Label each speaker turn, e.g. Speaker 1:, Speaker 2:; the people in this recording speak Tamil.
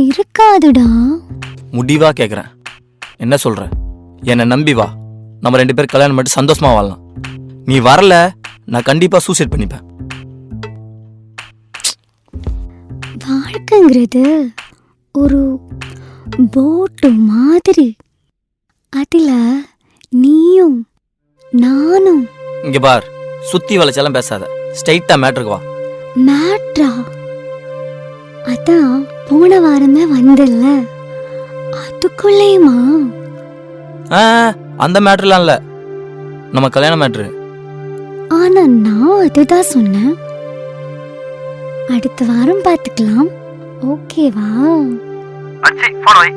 Speaker 1: இருக்காதுடா.
Speaker 2: முடிவா கேக்குறேன், என்ன சொல்ற? என்னை நம்பி வா, நம்ம 2 பேரும் கல்யாணம் பண்ணிட்டு சந்தோஷமா வாழலாம். நீ வரல, நான் கண்டிப்பா சூசைட் பண்ணிப்பேன்.
Speaker 1: வாழ்க்கைங்கிறது ஒரு போட்டு மாதிரி. அதுல நீயும் நானும்.
Speaker 2: இங்க பார், சுத்தி வளைச்செல்லாம் பேசாத, ஸ்ட்ரைட்டா மேட்டருக்கு வா.
Speaker 1: மேட்ரா? அதான் போன வாரமே வந்தல்ல, அதுக்குள்ளேயுமா?
Speaker 2: அந்த மேட்டர்லாம் இல்ல, நம்ம கல்யாண மேட்ரு.
Speaker 1: ஆனா நான் அதுதான் சொன்னேன். அடுத்த வாரம் பார்த்துக்கலாம், ஓகேவா?
Speaker 2: அச்சி, போன் வை.